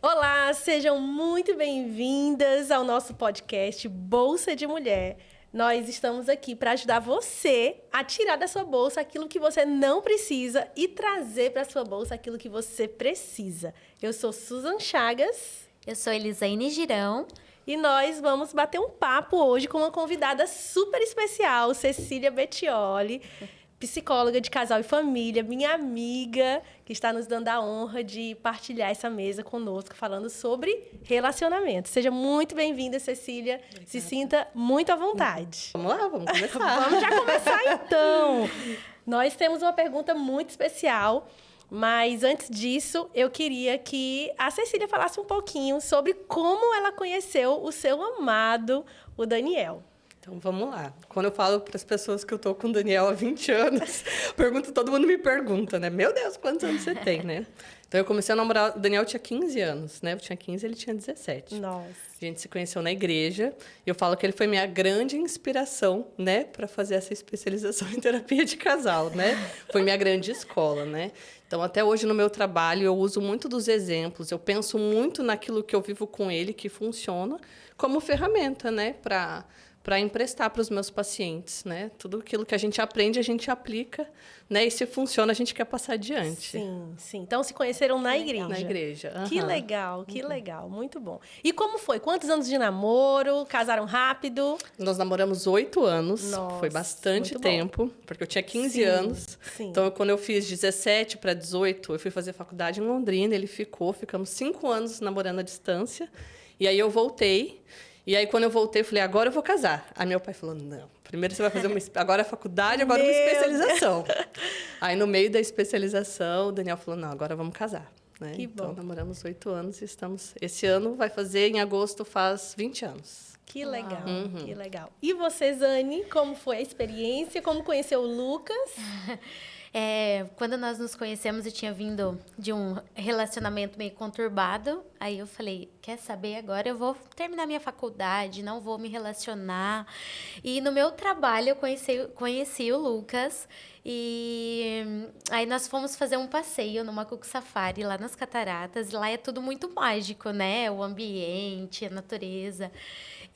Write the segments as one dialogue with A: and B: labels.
A: Olá, sejam muito bem-vindas ao nosso podcast Bolsa de Mulher. Nós estamos aqui para ajudar você a tirar da sua bolsa aquilo que você não precisa e trazer para a sua bolsa aquilo que você precisa. Eu sou Susan Chagas.
B: Eu sou Elisaine Girão.
A: E nós vamos bater um papo hoje com uma convidada super especial, Cecília Bettioli, psicóloga de casal e família, minha amiga, que está nos dando a honra de partilhar essa mesa conosco, falando sobre relacionamento. Seja muito bem-vinda, Cecília. Obrigada. Se sinta muito à vontade.
C: Vamos lá, vamos começar.
A: Vamos já começar, então. Nós temos uma pergunta muito especial, mas antes disso, eu queria que a Cecília falasse um pouquinho sobre como ela conheceu o seu amado, o Daniel.
C: Então, vamos lá. Quando eu falo para as pessoas que eu tô com o Daniel há 20 anos, todo mundo me pergunta, né? Meu Deus, quantos anos você tem, né? Então, eu comecei a namorar... O Daniel tinha 15 anos, né? Eu tinha 15, ele tinha 17.
A: Nossa.
C: A gente se conheceu na igreja. E eu falo que ele foi minha grande inspiração, né? Para fazer essa especialização em terapia de casal, né? Foi minha grande escola, né? Então, até hoje, no meu trabalho, eu uso muito dos exemplos. Eu penso muito naquilo que eu vivo com ele, que funciona, como ferramenta, né? Para emprestar para os meus pacientes, né? Tudo aquilo que a gente aprende, a gente aplica, né? E se funciona, a gente quer passar adiante.
A: Sim, sim. Então, se conheceram na igreja.
C: Na igreja.
A: Que legal, que legal. Muito bom. E como foi? Quantos anos de namoro? Casaram rápido?
C: Nós namoramos 8 anos.
A: Nossa,
C: foi bastante tempo, porque eu tinha 15 anos.
A: Sim.
C: Então, quando eu fiz 17 para 18, eu fui fazer faculdade em Londrina, ele ficamos 5 anos namorando à distância. E aí eu voltei. E aí, quando eu voltei, eu falei, agora eu vou casar. Aí meu pai falou, não, primeiro você vai fazer agora a faculdade, agora uma especialização. Aí, no meio da especialização, o Daniel falou, não, agora vamos casar. Né?
A: Que bom.
C: Então, namoramos 8 anos e estamos... Esse ano vai fazer, em agosto, faz 20 anos.
A: Que legal, que legal. E você, Zane, como foi a experiência? Como conheceu o Lucas?
B: Quando nós nos conhecemos, eu tinha vindo de um relacionamento meio conturbado. Aí eu falei, quer saber, agora eu vou terminar minha faculdade, não vou me relacionar. E no meu trabalho eu conheci o Lucas. E aí nós fomos fazer um passeio no Macuco Safari, lá nas Cataratas. Lá é tudo muito mágico, né? O ambiente, a natureza.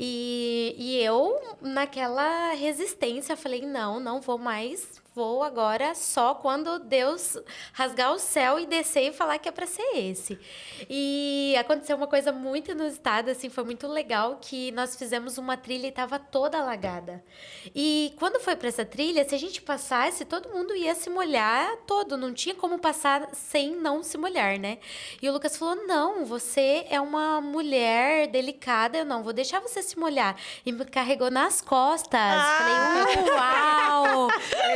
B: E eu, naquela resistência, falei, não vou mais... Vou agora só quando Deus rasgar o céu e descer e falar que é para ser esse. E aconteceu uma coisa muito inusitada, assim, foi muito legal, que nós fizemos uma trilha e estava toda alagada. E quando foi para essa trilha, se a gente passasse, todo mundo ia se molhar todo, não tinha como passar sem não se molhar, né? E o Lucas falou, não, você é uma mulher delicada, eu não vou deixar você se molhar. E me carregou nas costas. Falei, uau!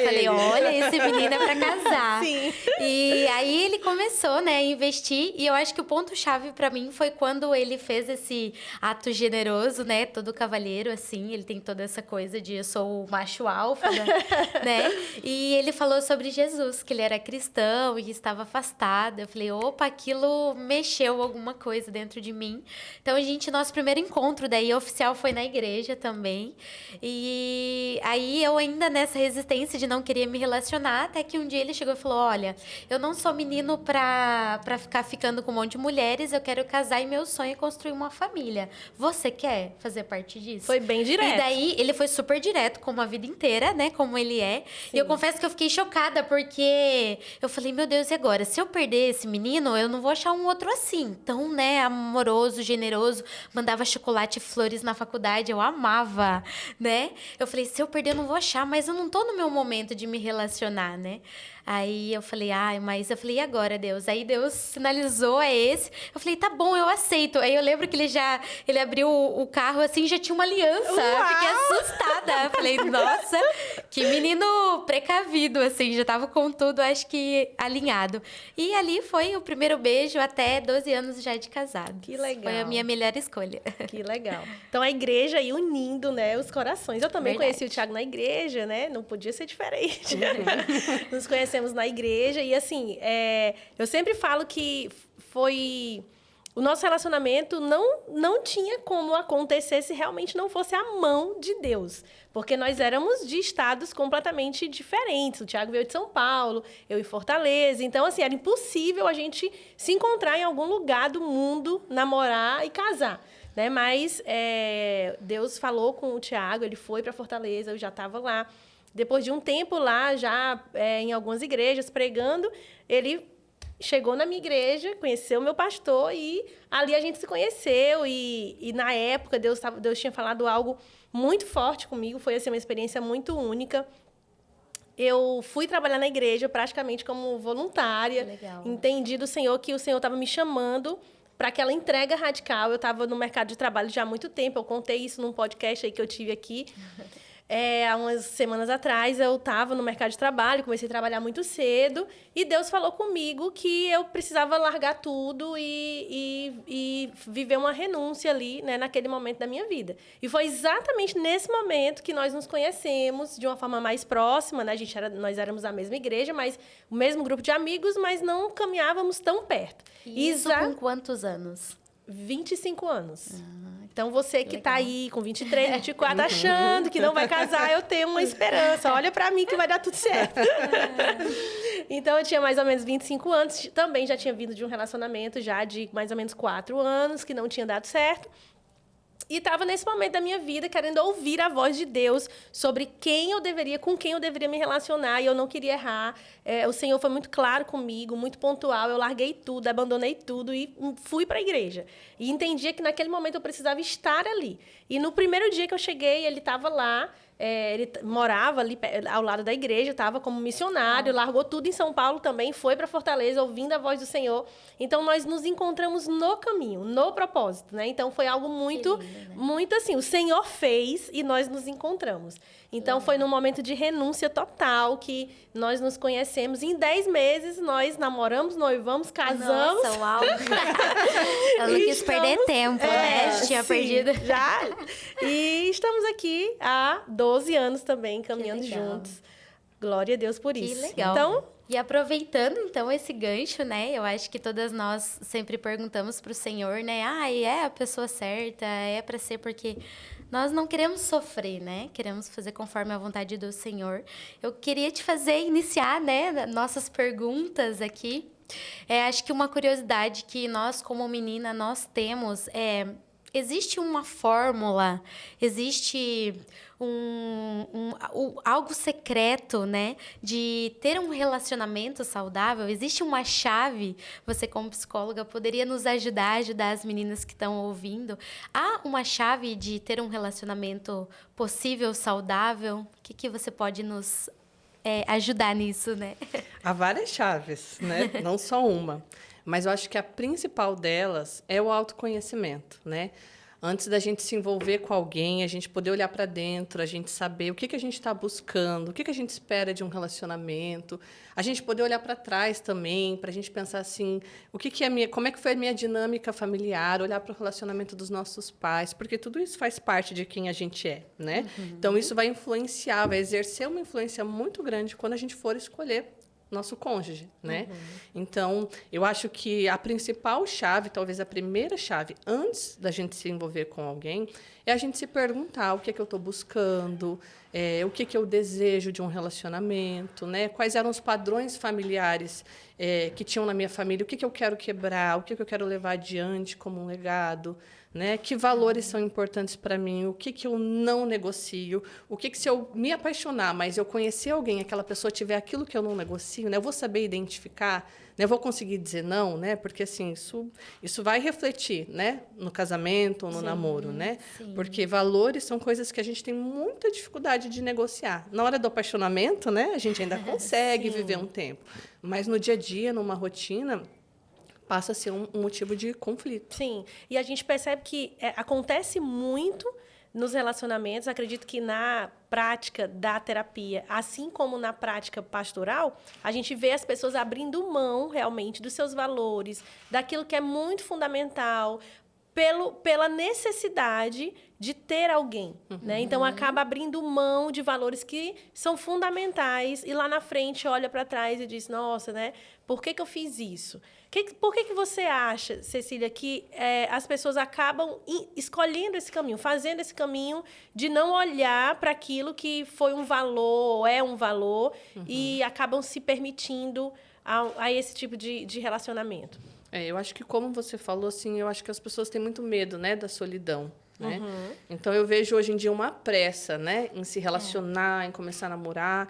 B: Falei, olha, esse menino é pra casar.
A: Sim.
B: E aí ele começou, né, a investir. E eu acho que o ponto-chave pra mim foi quando ele fez esse ato generoso, né? Todo cavalheiro, assim. Ele tem toda essa coisa de eu sou o macho alfa, né? E ele falou sobre Jesus, que ele era cristão e estava afastado. Eu falei, opa, aquilo mexeu alguma coisa dentro de mim. Então, nosso primeiro encontro daí oficial foi na igreja também. E aí eu ainda nessa resistência de não queria me relacionar, até que um dia ele chegou e falou, olha, eu não sou menino pra ficar ficando com um monte de mulheres, eu quero casar e meu sonho é construir uma família. Você quer fazer parte disso?
A: Foi bem direto.
B: E daí ele foi super direto, como a vida inteira, né, como ele é. Sim. E eu confesso que eu fiquei chocada, porque eu falei, meu Deus, e agora? Se eu perder esse menino, eu não vou achar um outro assim. Tão, né, amoroso, generoso, mandava chocolate e flores na faculdade, eu amava, né? Eu falei, se eu perder, eu não vou achar, mas eu não tô no meu momento de me relacionar, né? Aí eu falei, mas eu falei, e agora, Deus? Aí Deus sinalizou, é esse. Eu falei, tá bom, eu aceito. Aí eu lembro que ele abriu o carro assim, já tinha uma aliança.
A: Uau!
B: Fiquei assustada. Falei, nossa, que menino precavido, assim, já tava com tudo, acho que alinhado. E ali foi o primeiro beijo até 12 anos já de casado.
A: Que legal.
B: Foi a minha melhor escolha.
A: Que legal. Então, a igreja aí unindo, né, os corações. Eu também conheci o Thiago na igreja, né? Não podia ser diferente. Nos conhecemos na igreja e, assim, eu sempre falo que foi o nosso relacionamento não tinha como acontecer se realmente não fosse a mão de Deus. Porque nós éramos de estados completamente diferentes. O Thiago veio de São Paulo, eu em Fortaleza. Então, assim, era impossível a gente se encontrar em algum lugar do mundo, namorar e casar. Né? Mas Deus falou com o Thiago, ele foi para Fortaleza, eu já estava lá. Depois de um tempo lá, já em algumas igrejas, pregando, ele chegou na minha igreja, conheceu o meu pastor e ali a gente se conheceu. E na época, Deus tinha falado algo muito forte comigo. Foi assim, uma experiência muito única. Eu fui trabalhar na igreja praticamente como voluntária.
B: Legal.
A: Entendi do Senhor que o Senhor estava me chamando para aquela entrega radical. Eu estava no mercado de trabalho já há muito tempo. Eu contei isso num podcast aí que eu tive aqui. Há umas semanas atrás, eu estava no mercado de trabalho, comecei a trabalhar muito cedo, e Deus falou comigo que eu precisava largar tudo e viver uma renúncia ali, né, naquele momento da minha vida. E foi exatamente nesse momento que nós nos conhecemos de uma forma mais próxima, né? Nós éramos da mesma igreja, mas o mesmo grupo de amigos, mas não caminhávamos tão perto.
B: E isso com quantos anos?
A: 25 anos. Então, você que está aí com 23, 24, achando que não vai casar, eu tenho uma esperança. Olha para mim que vai dar tudo certo. Então, eu tinha mais ou menos 25 anos. Também já tinha vindo de um relacionamento já de mais ou menos 4 anos, que não tinha dado certo. E estava nesse momento da minha vida querendo ouvir a voz de Deus sobre com quem eu deveria me relacionar, e eu não queria errar. O Senhor foi muito claro comigo, muito pontual. Eu larguei tudo, abandonei tudo e fui para a igreja. E entendia que naquele momento eu precisava estar ali. E no primeiro dia que eu cheguei, ele estava lá. Ele morava ali ao lado da igreja, estava como missionário, largou tudo em São Paulo também, foi para Fortaleza, ouvindo a voz do Senhor. Então, nós nos encontramos no caminho, no propósito, né? Então, foi algo muito, lindo, né? Muito assim, o Senhor fez e nós nos encontramos. Então, foi num momento de renúncia total que nós nos conhecemos. Em 10 meses, nós namoramos, noivamos, casamos.
B: Nossa, uau! Eu não quis perder tempo, né? Tinha perdido.
A: Já. E estamos aqui há 12 anos também, caminhando juntos. Glória a Deus por isso.
B: Que legal.
A: Então,
B: e aproveitando, então, esse gancho, né? Eu acho que todas nós sempre perguntamos para o Senhor, né? É a pessoa certa, é para ser porque... Nós não queremos sofrer, né? Queremos fazer conforme a vontade do Senhor. Eu queria te iniciar, né? Nossas perguntas aqui. Acho que uma curiosidade que nós, como menina, nós temos existe uma fórmula, existe algo secreto, né? De ter um relacionamento saudável. Existe uma chave, você como psicóloga poderia nos ajudar as meninas que estão ouvindo. Há uma chave de ter um relacionamento possível, saudável? O que você pode nos ajudar nisso, né?
C: Há várias chaves, né? Não só uma. Mas eu acho que a principal delas é o autoconhecimento, né? Antes da gente se envolver com alguém, a gente poder olhar para dentro, a gente saber o que a gente está buscando, o que a gente espera de um relacionamento, a gente poder olhar para trás também, para a gente pensar assim, como é que foi a minha dinâmica familiar, olhar para o relacionamento dos nossos pais, porque tudo isso faz parte de quem a gente é, né? Então, isso vai influenciar, vai exercer uma influência muito grande quando a gente for escolher nosso cônjuge, né? Então, eu acho que a principal chave, talvez a primeira chave, antes da gente se envolver com alguém, é a gente se perguntar o que é que eu estou buscando, o que é que eu desejo de um relacionamento, né? Quais eram os padrões familiares que tinham na minha família, o que é que eu quero quebrar, o que é que eu quero levar adiante como um legado, né? Que valores são importantes para mim, o que eu não negocio, o que se eu me apaixonar, mas eu conhecer alguém, aquela pessoa tiver aquilo que eu não negocio, né? Eu vou saber identificar, né? Eu vou conseguir dizer não, né? Porque assim, isso vai refletir, né? No casamento ou no namoro, né?
B: Sim.
C: Porque valores são coisas que a gente tem muita dificuldade de negociar. Na hora do apaixonamento, né? A gente ainda consegue viver um tempo, mas no dia a dia, numa rotina, passa a ser um motivo de conflito.
A: Sim, e a gente percebe que acontece muito nos relacionamentos. Acredito que na prática da terapia, assim como na prática pastoral, a gente vê as pessoas abrindo mão realmente dos seus valores, daquilo que é muito fundamental, pela necessidade de ter alguém, né? Então, acaba abrindo mão de valores que são fundamentais e lá na frente olha para trás e diz, nossa, né? Por que eu fiz isso? Por que você acha, Cecília, que as pessoas acabam escolhendo esse caminho, fazendo esse caminho de não olhar para aquilo que foi um valor, ou é um valor, e acabam se permitindo a esse tipo de relacionamento?
C: Eu acho que, como você falou, assim, eu acho que as pessoas têm muito medo, né, da solidão, né? Então, eu vejo hoje em dia uma pressa, né, em se relacionar, em começar a namorar.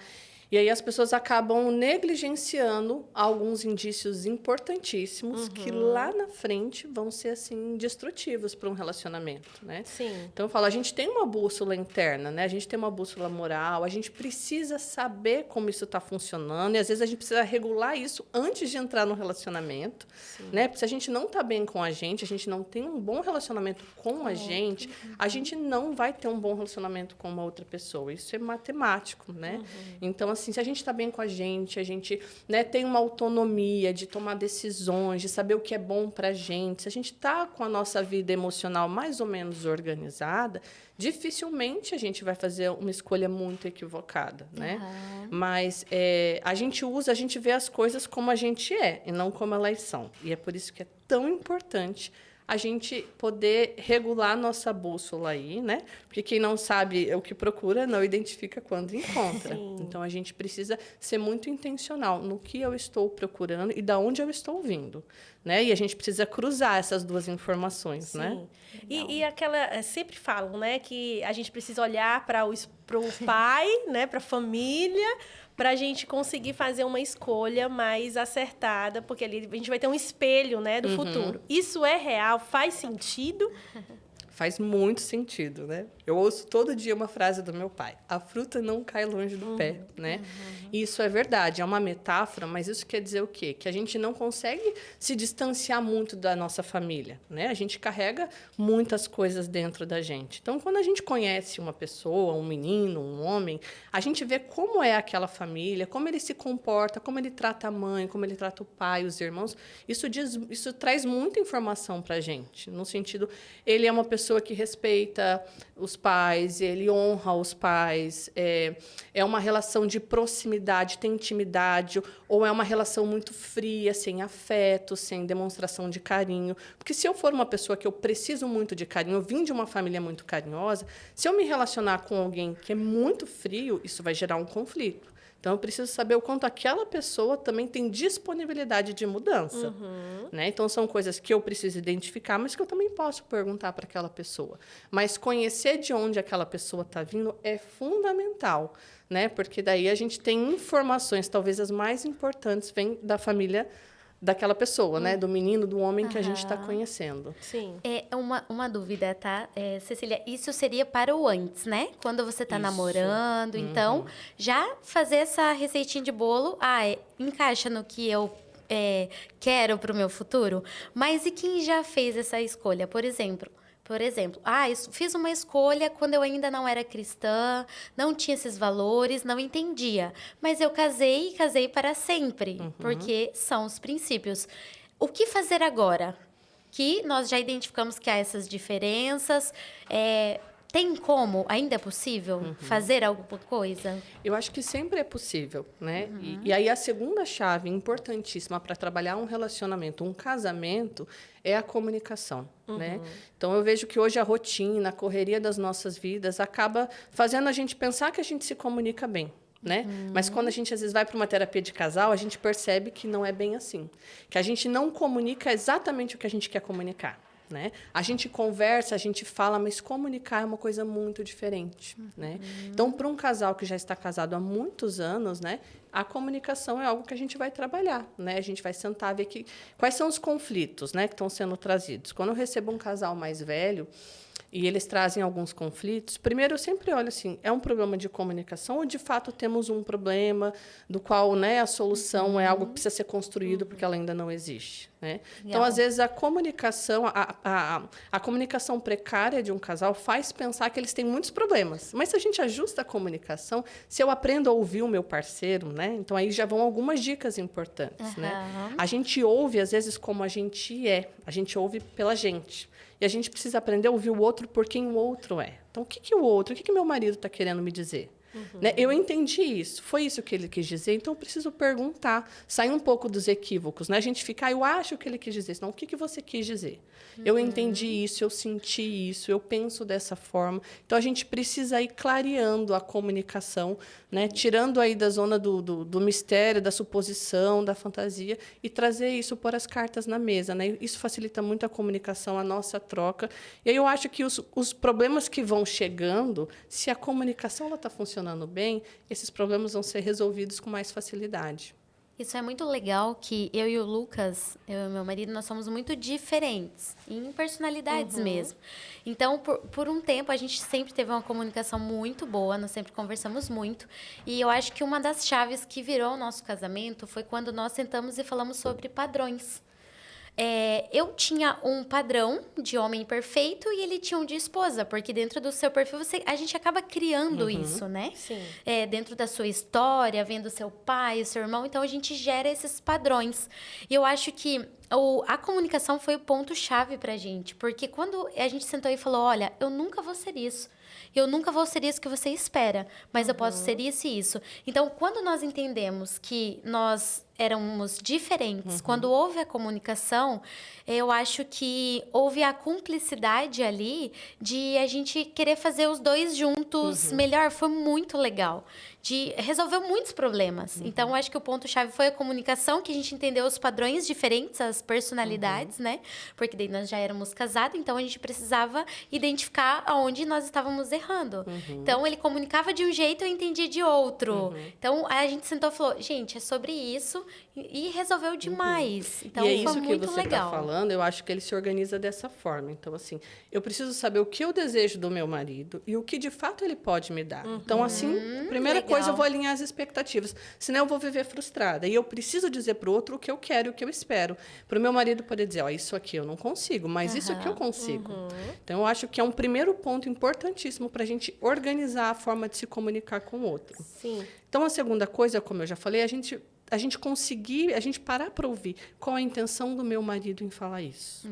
C: E aí as pessoas acabam negligenciando alguns indícios importantíssimos que lá na frente vão ser assim destrutivos para um relacionamento, né?
A: Sim.
C: Então eu falo, a gente tem uma bússola interna, né? A gente tem uma bússola moral, a gente precisa saber como isso está funcionando e às vezes a gente precisa regular isso antes de entrar no relacionamento, né? Porque se a gente não está bem com a gente não tem um bom relacionamento com a gente não vai ter um bom relacionamento com uma outra pessoa. Isso é matemático, né? Então, assim, se a gente está bem com a gente, né, tem uma autonomia de tomar decisões, de saber o que é bom para a gente, se a gente está com a nossa vida emocional mais ou menos organizada, dificilmente a gente vai fazer uma escolha muito equivocada, né? Mas a gente vê as coisas como a gente é e não como elas são. E é por isso que é tão importante a gente poder regular a nossa bússola aí, né? Porque quem não sabe o que procura, não identifica quando encontra.
A: Sim.
C: Então, a gente precisa ser muito intencional no que eu estou procurando e de onde eu estou vindo, né? E a gente precisa cruzar essas duas informações, né?
A: E aquela... Sempre falam, né? Que a gente precisa olhar para o pai, né? Para a família, para a gente conseguir fazer uma escolha mais acertada, porque ali a gente vai ter um espelho, né, do futuro. Isso é real? Faz sentido?
C: Faz muito sentido, né? Eu ouço todo dia uma frase do meu pai: a fruta não cai longe do pé, né? E isso é verdade, é uma metáfora, mas isso quer dizer o quê? Que a gente não consegue se distanciar muito da nossa família, né? A gente carrega muitas coisas dentro da gente. Então, quando a gente conhece uma pessoa, um menino, um homem, a gente vê como é aquela família, como ele se comporta, como ele trata a mãe, como ele trata o pai, os irmãos. Isso traz muita informação para a gente, no sentido, ele é uma pessoa que respeita os pais, ele honra os pais, é uma relação de proximidade, tem intimidade, ou é uma relação muito fria, sem afeto, sem demonstração de carinho. Porque se eu for uma pessoa que eu preciso muito de carinho, eu vim de uma família muito carinhosa, se eu me relacionar com alguém que é muito frio, isso vai gerar um conflito. Então, eu preciso saber o quanto aquela pessoa também tem disponibilidade de mudança. Né? Então, são coisas que eu preciso identificar, mas que eu também posso perguntar para aquela pessoa. Mas conhecer de onde aquela pessoa está vindo é fundamental, né? Porque daí a gente tem informações, talvez as mais importantes, vêm da família daquela pessoa, né? Do menino, do homem que a gente está conhecendo.
A: Sim.
B: Uma dúvida, tá? Cecília, isso seria para o antes, né? Quando você tá
C: Isso.
B: namorando. Então, já fazer essa receitinha de bolo, encaixa no que eu quero para o meu futuro. Mas e quem já fez essa escolha? Por exemplo, fiz uma escolha quando eu ainda não era cristã, não tinha esses valores, não entendia. Mas eu casei para sempre, porque são os princípios. O que fazer agora? Que nós já identificamos que há essas diferenças. Tem como? Ainda é possível fazer alguma coisa?
C: Eu acho que sempre é possível, né? E aí a segunda chave importantíssima para trabalhar um relacionamento, um casamento, é a comunicação, né? Então, eu vejo que hoje a rotina, a correria das nossas vidas acaba fazendo a gente pensar que a gente se comunica bem, né? Mas quando a gente, às vezes, vai para uma terapia de casal, a gente percebe que não é bem assim. Que a gente não comunica exatamente o que a gente quer comunicar. Né? A gente conversa, a gente fala, mas comunicar é uma coisa muito diferente, né? Então, para um casal que já está casado há muitos anos, né, a comunicação é algo que a gente vai trabalhar, né? A gente vai sentar, ver quais são os conflitos, né, que estão sendo trazidos. Quando eu recebo um casal mais velho, e eles trazem alguns conflitos, primeiro eu sempre olho assim, é um problema de comunicação ou de fato temos um problema do qual, né, a solução é algo que precisa ser construído porque ela ainda não existe, né? Então, às vezes, a comunicação, a comunicação precária de um casal faz pensar que eles têm muitos problemas. Mas se a gente ajusta a comunicação, se eu aprendo a ouvir o meu parceiro, né? Então, aí já vão algumas dicas importantes, né? A gente ouve, às vezes, como a gente é. A gente ouve pela gente. E a gente precisa aprender a ouvir o outro por quem o outro é. Então, o que o outro, o que meu marido está querendo me dizer? Né? Eu entendi isso, foi isso que ele quis dizer, então eu preciso perguntar, sair um pouco dos equívocos, né? A gente fica, eu acho que ele quis dizer isso, não, o que você quis dizer? Eu entendi isso, eu senti isso, eu penso dessa forma. Então, a gente precisa ir clareando a comunicação, né? Tirando aí da zona do mistério, da suposição, da fantasia, e trazer isso, pôr as cartas na mesa, né? Isso facilita muito a comunicação, a nossa troca. E aí eu acho que os problemas que vão chegando, se a comunicação está funcionando bem, esses problemas vão ser resolvidos com mais facilidade.
B: Isso é muito legal que eu e o Lucas, eu e meu marido, nós somos muito diferentes em personalidades mesmo. Então, por um tempo, a gente sempre teve uma comunicação muito boa, nós sempre conversamos muito. E eu acho que uma das chaves que virou o nosso casamento foi quando nós sentamos e falamos sobre padrões. Eu tinha um padrão de homem perfeito e ele tinha um de esposa, porque dentro do seu perfil a gente acaba criando isso, né?
A: Sim.
B: Dentro da sua história, vendo seu pai, o seu irmão, então a gente gera esses padrões. E eu acho que a comunicação foi o ponto-chave pra gente, porque quando a gente sentou e falou, olha, eu nunca vou ser isso. Eu nunca vou ser isso que você espera, mas eu posso ser isso e isso. Então, quando nós entendemos que nós éramos diferentes, quando houve a comunicação, eu acho que houve a cumplicidade ali de a gente querer fazer os dois juntos melhor. Foi muito legal. Resolveu muitos problemas. Então, eu acho que o ponto-chave foi a comunicação, que a gente entendeu os padrões diferentes, as personalidades, né? Porque daí nós já éramos casados, então a gente precisava identificar aonde nós estávamos errando. Então, ele comunicava de um jeito, eu entendi de outro. Então, a gente sentou e falou, gente, é sobre isso, e resolveu demais. Então,
C: e é
B: foi
C: isso
B: muito
C: que você
B: legal.
C: está falando, eu acho que ele se organiza dessa forma. Então, assim, eu preciso saber o que eu desejo do meu marido e o que, de fato, ele pode me dar. Então, assim, primeira coisa, eu vou alinhar as expectativas. Senão, eu vou viver frustrada. E eu preciso dizer para o outro o que eu quero e o que eu espero. Para o meu marido poder dizer, ó, isso aqui eu não consigo, mas isso aqui eu consigo. Então, eu acho que é um primeiro ponto importantíssimo para a gente organizar a forma de se comunicar com o outro.
A: Sim.
C: Então, a segunda coisa, como eu já falei, a gente parar para ouvir qual a intenção do meu marido em falar isso.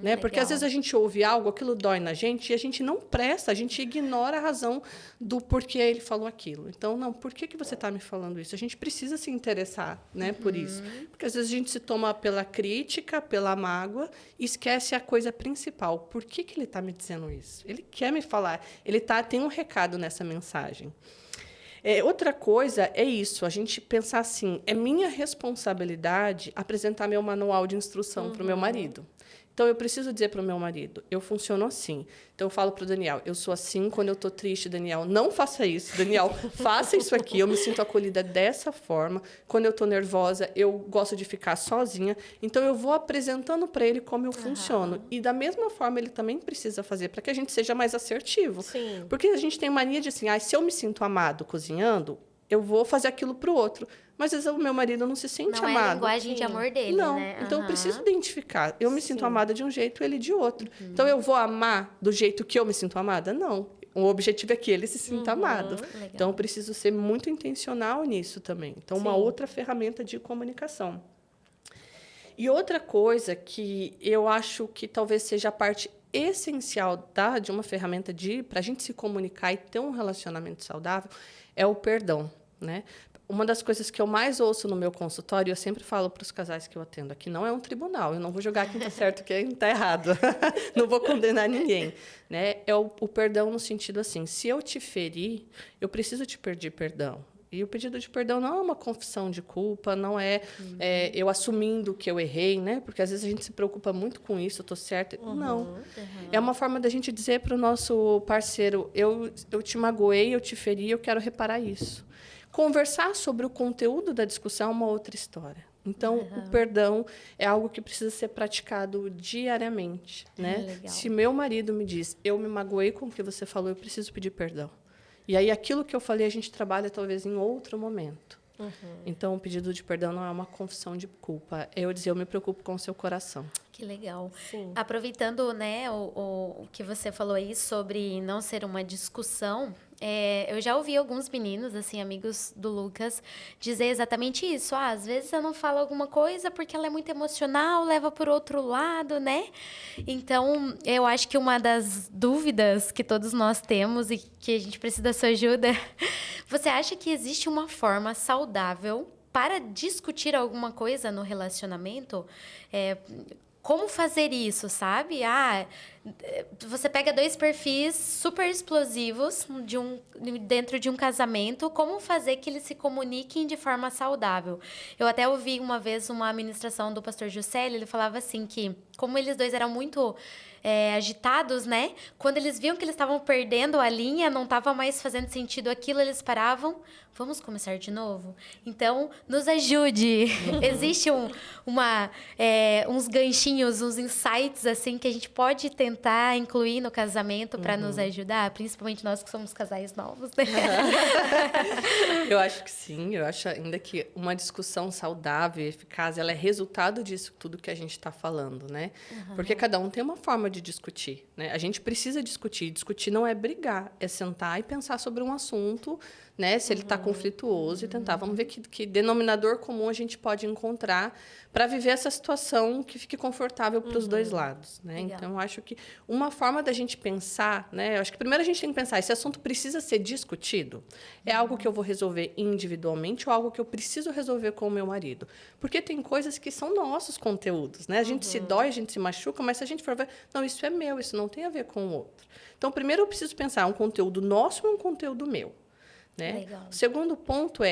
C: Né? Porque, às vezes, a gente ouve algo, aquilo dói na gente, e a gente não presta, a gente ignora a razão do porquê ele falou aquilo. Então, não, por que você está me falando isso? A gente precisa se interessar, né, por isso. Porque, às vezes, a gente se toma pela crítica, pela mágoa, e esquece a coisa principal. Por que ele está me dizendo isso? Ele quer me falar, tem um recado nessa mensagem. Outra coisa é isso, a gente pensar assim, é minha responsabilidade apresentar meu manual de instrução para o meu marido. Então, eu preciso dizer para o meu marido, eu funciono assim. Então, eu falo para o Daniel, eu sou assim quando eu estou triste, Daniel, não faça isso. Daniel, faça isso aqui, eu me sinto acolhida dessa forma. Quando eu estou nervosa, eu gosto de ficar sozinha. Então, eu vou apresentando para ele como eu funciono. E, da mesma forma, ele também precisa fazer para que a gente seja mais assertivo.
A: Sim.
C: Porque a gente tem mania de assim, se eu me sinto amado cozinhando, eu vou fazer aquilo para o outro. Mas, às vezes, o meu marido não se sente amado.
B: Não é a linguagem de amor dele,
C: não.
B: né?
C: Então, eu preciso identificar. Eu me sinto amada de um jeito, ele de outro. Então, eu vou amar do jeito que eu me sinto amada? Não. O objetivo é que ele se sinta amado.
B: Legal.
C: Então, eu preciso ser muito intencional nisso também. Então, uma outra ferramenta de comunicação. E outra coisa que eu acho que talvez seja a parte essencial de uma ferramenta para a gente se comunicar e ter um relacionamento saudável é o perdão, né? Uma das coisas que eu mais ouço no meu consultório, eu sempre falo para os casais que eu atendo, aqui não é um tribunal, eu não vou jogar quem está certo e quem está errado, não vou condenar ninguém, né? É o perdão no sentido assim, se eu te ferir, eu preciso te pedir perdão. E o pedido de perdão não é uma confissão de culpa, não é, eu assumindo que eu errei, né? Porque às vezes a gente se preocupa muito com isso, eu estou certa. Não. É uma forma da gente dizer para o nosso parceiro, eu te magoei, eu te feri, eu quero reparar isso. Conversar sobre o conteúdo da discussão é uma outra história. Então, o perdão é algo que precisa ser praticado diariamente, né?
B: Legal.
C: Se meu marido me diz, eu me magoei com o que você falou, eu preciso pedir perdão. E aí, aquilo que eu falei, a gente trabalha talvez em outro momento. Então, o pedido de perdão não é uma confissão de culpa. É eu dizer, eu me preocupo com o seu coração.
B: Que legal.
A: Sim.
B: Aproveitando, né, o que você falou aí sobre não ser uma discussão, eu já ouvi alguns meninos, assim, amigos do Lucas, dizer exatamente isso. Às vezes eu não falo alguma coisa porque ela é muito emocional, leva por outro lado, né? Então, eu acho que uma das dúvidas que todos nós temos e que a gente precisa da sua ajuda, você acha que existe uma forma saudável para discutir alguma coisa no relacionamento? Como fazer isso, sabe? Você pega 2 perfis super explosivos dentro de um casamento, como fazer que eles se comuniquem de forma saudável? Eu até ouvi uma vez uma ministração do pastor Juscelio, ele falava assim que, como eles dois eram muito agitados, né? Quando eles viam que eles estavam perdendo a linha, não estava mais fazendo sentido aquilo, eles paravam, vamos começar de novo? Então, nos ajude. Existe uns ganchinhos, uns insights, assim, que a gente pode tentar incluir no casamento para nos ajudar? Principalmente nós que somos casais novos, né?
C: Eu acho que sim. Eu acho ainda que uma discussão saudável e eficaz, ela é resultado disso tudo que a gente está falando, né? Porque cada um tem uma forma de discutir, né? A gente precisa discutir. Discutir não é brigar, é sentar e pensar sobre um assunto, né? Se ele está conflituoso e tentar. Vamos ver que denominador comum a gente pode encontrar para viver essa situação que fique confortável para os dois lados, né?
B: Legal.
C: Então, eu acho que uma forma da gente pensar, né? Eu acho que primeiro a gente tem que pensar, esse assunto precisa ser discutido? É algo que eu vou resolver individualmente ou algo que eu preciso resolver com o meu marido? Porque tem coisas que são nossos conteúdos, né? A gente se dói, a gente se machuca, mas se a gente for ver, não, isso é meu, isso não tem a ver com o outro. Então, primeiro eu preciso pensar, um conteúdo nosso ou um conteúdo meu? Né?
B: Legal.
C: O segundo ponto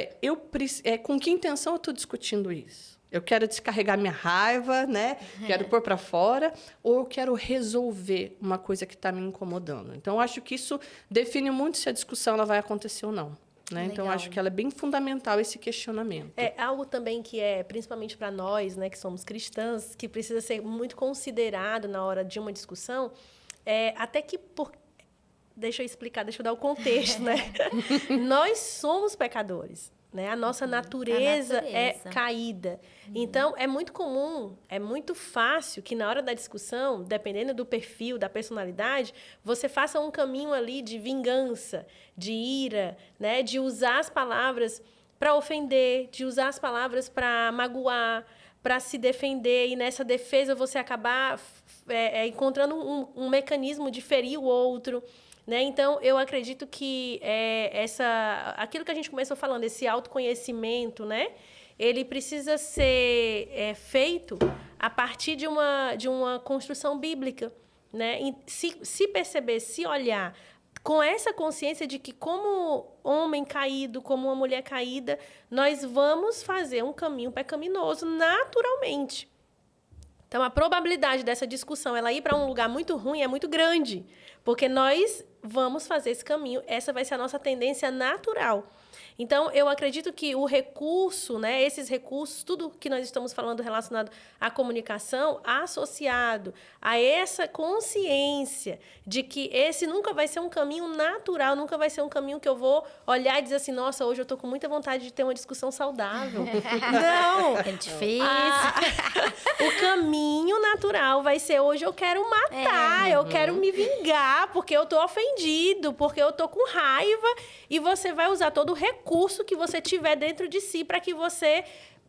C: com que intenção eu estou discutindo isso? Eu quero descarregar minha raiva, né? Quero pôr para fora, ou eu quero resolver uma coisa que está me incomodando? Então, eu acho que isso define muito se a discussão ela vai acontecer ou não. Né? Então, eu acho que ela é bem fundamental, esse questionamento.
A: É algo também que é, principalmente para nós, né, que somos cristãs, que precisa ser muito considerado na hora de uma discussão, até que deixa eu explicar, deixa eu dar o contexto, né? Nós somos pecadores, né? A nossa natureza é caída. Então, é muito comum, é muito fácil que na hora da discussão, dependendo do perfil, da personalidade, você faça um caminho ali de vingança, de ira, né? De usar as palavras para ofender, de usar as palavras para magoar, para se defender, e nessa defesa você acabar encontrando um mecanismo de ferir o outro. Né? Então, eu acredito que aquilo que a gente começou falando, esse autoconhecimento, né? Ele precisa ser feito a partir de uma construção bíblica. Né? E se perceber, se olhar com essa consciência de que, como homem caído, como uma mulher caída, nós vamos fazer um caminho pecaminoso naturalmente. Então, a probabilidade dessa discussão ela ir para um lugar muito ruim é muito grande, porque nós vamos fazer esse caminho, essa vai ser a nossa tendência natural. Então, eu acredito que o recurso, né, esses recursos, tudo que nós estamos falando relacionado à comunicação, associado a essa consciência de que esse nunca vai ser um caminho natural, nunca vai ser um caminho que eu vou olhar e dizer assim, nossa, hoje eu estou com muita vontade de ter uma discussão saudável. Não!
B: É difícil.
A: O caminho natural vai ser, hoje eu quero matar, eu quero me vingar, porque eu estou ofendido, porque eu estou com raiva, e você vai usar todo o recurso que você tiver dentro de si para que você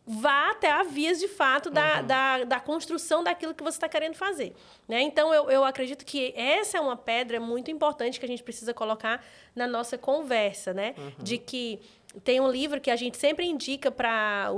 A: vá até a vias de fato da construção daquilo que você está querendo fazer. Né? Então, eu acredito que essa é uma pedra muito importante que a gente precisa colocar na nossa conversa, né? De que tem um livro que a gente sempre indica para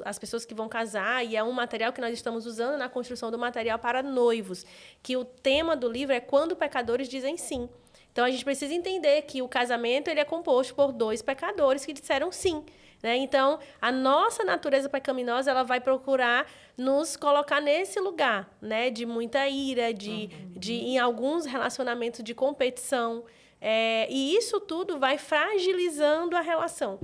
A: as pessoas que vão casar, e é um material que nós estamos usando na construção do material para noivos, que o tema do livro é Quando Pecadores Dizem Sim. Então, a gente precisa entender que o casamento ele é composto por 2 pecadores que disseram sim. Né? Então, a nossa natureza pecaminosa ela vai procurar nos colocar nesse lugar, né? De muita ira, em alguns relacionamentos de competição. E isso tudo vai fragilizando a relação.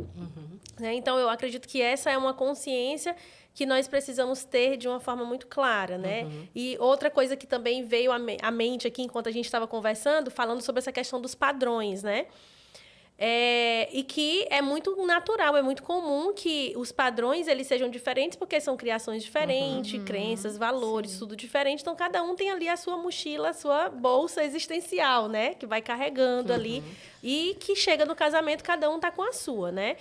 A: né? Então, eu acredito que essa é uma consciência que nós precisamos ter de uma forma muito clara, né? E outra coisa que também veio à mente aqui, enquanto a gente estava conversando, falando sobre essa questão dos padrões, né? E que é muito natural, é muito comum que os padrões eles sejam diferentes, porque são criações diferentes, crenças, valores, tudo diferente. Então, cada um tem ali a sua mochila, a sua bolsa existencial, né? Que vai carregando ali. E que chega no casamento, cada um tá com a sua, né?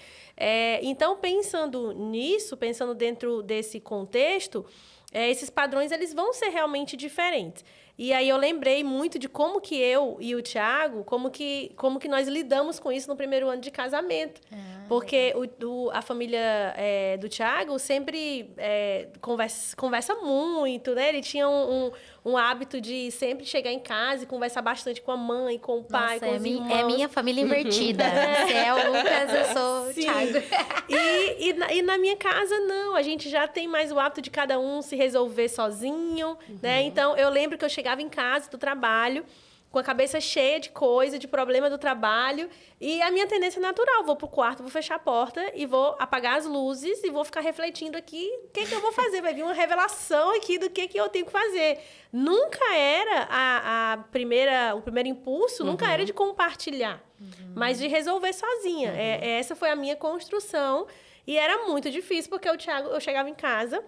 A: Então, pensando nisso, pensando dentro desse contexto, esses padrões eles vão ser realmente diferentes. E aí eu lembrei muito de como que eu e o Thiago, como que nós lidamos com isso no primeiro ano de casamento. Porque a família do Thiago sempre conversa muito, né? Ele tinha um hábito de sempre chegar em casa e conversar bastante com a mãe, com o pai, com os irmãos.
B: É minha família invertida. Você é o Lucas, eu sou o Thiago.
A: E na minha casa, não. A gente já tem mais o hábito de cada um se resolver sozinho, né? Então, eu lembro que eu chegava em casa do trabalho com a cabeça cheia de coisa, de problema do trabalho. E a minha tendência é natural. Vou pro quarto, vou fechar a porta e vou apagar as luzes e vou ficar refletindo aqui o que eu vou fazer. Vai vir uma revelação aqui do que eu tenho que fazer. Nunca era o primeiro impulso, nunca era de compartilhar, mas de resolver sozinha. Essa foi a minha construção. E era muito difícil, porque o Thiago, eu chegava em casa,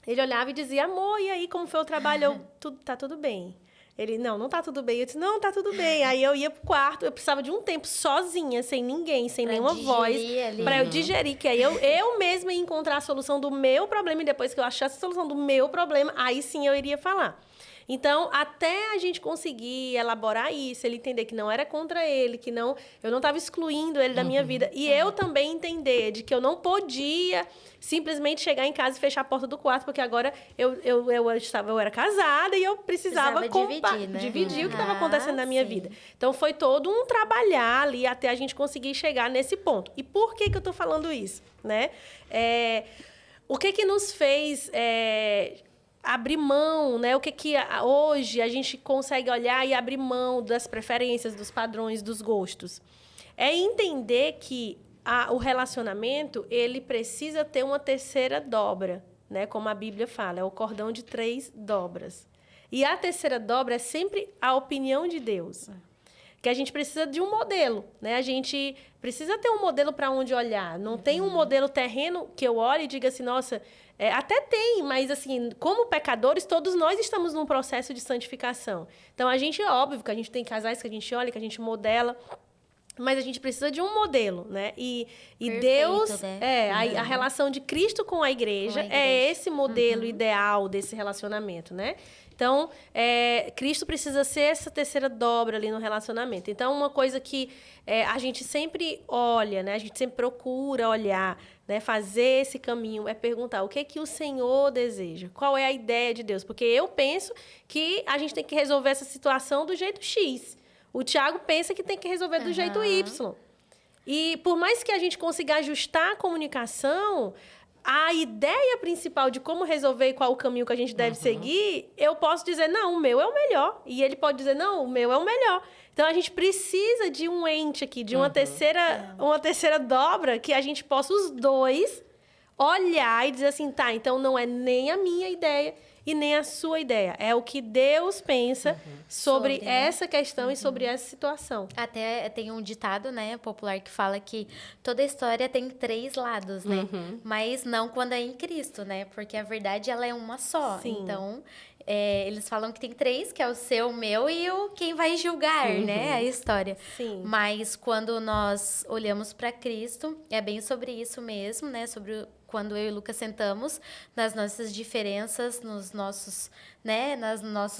A: ele olhava e dizia, amor, e aí, como foi o trabalho? Tá tudo bem. Ele, não tá tudo bem. Eu disse, não, tá tudo bem. Aí eu ia pro quarto, eu precisava de um tempo sozinha, sem ninguém, sem nenhuma voz, para eu digerir. Que aí eu mesma ia encontrar a solução do meu problema, e depois que eu achasse a solução do meu problema, aí sim eu iria falar. Então, até a gente conseguir elaborar isso, ele entender que não era contra ele, que eu não estava excluindo ele da minha vida. E eu também entender de que eu não podia simplesmente chegar em casa e fechar a porta do quarto, porque agora eu era casada e eu precisava dividir o que estava acontecendo na minha vida. Então, foi todo um trabalhar ali até a gente conseguir chegar nesse ponto. E por que eu estou falando isso? Né? O que nos fez... abrir mão, né? O que hoje a gente consegue olhar e abrir mão das preferências, dos padrões, dos gostos. É entender que o relacionamento, ele precisa ter uma terceira dobra, né? Como a Bíblia fala, é o cordão de 3 dobras. E a terceira dobra é sempre a opinião de Deus. Que a gente precisa de um modelo, né? A gente precisa ter um modelo para onde olhar. Não tem um modelo terreno que eu olhe e diga assim, nossa... até tem, mas assim, como pecadores, todos nós estamos num processo de santificação. Então, óbvio que a gente tem casais que a gente olha, que a gente modela, mas a gente precisa de um modelo, né? E perfeito, Deus, né? A relação de Cristo com a igreja é esse modelo ideal desse relacionamento, né? Então, Cristo precisa ser essa terceira dobra ali no relacionamento. Então, uma coisa que a gente sempre olha, né? A gente sempre procura olhar, né? Fazer esse caminho, é perguntar o que o Senhor deseja, qual é a ideia de Deus. Porque eu penso que a gente tem que resolver essa situação do jeito X. O Thiago pensa que tem que resolver do jeito Y. E por mais que a gente consiga ajustar a comunicação... a ideia principal de como resolver e qual o caminho que a gente deve seguir, eu posso dizer, não, o meu é o melhor. E ele pode dizer, não, o meu é o melhor. Então, a gente precisa de um ente aqui, de uma terceira dobra, que a gente possa, os dois, olhar e dizer assim, tá, então não é nem a minha ideia e nem a sua ideia. É o que Deus pensa sobre essa questão e sobre essa situação.
B: Até tem um ditado, né, popular que fala que toda história tem 3 lados, né? Mas não quando é em Cristo, né? Porque a verdade, ela é uma só. Sim. Então, eles falam que tem 3, que é o seu, o meu e o quem vai julgar, né? A história.
A: Sim.
B: Mas quando nós olhamos para Cristo, é bem sobre isso mesmo, né? Sobre quando eu e o Lucas sentamos nas nossas diferenças, nos nossos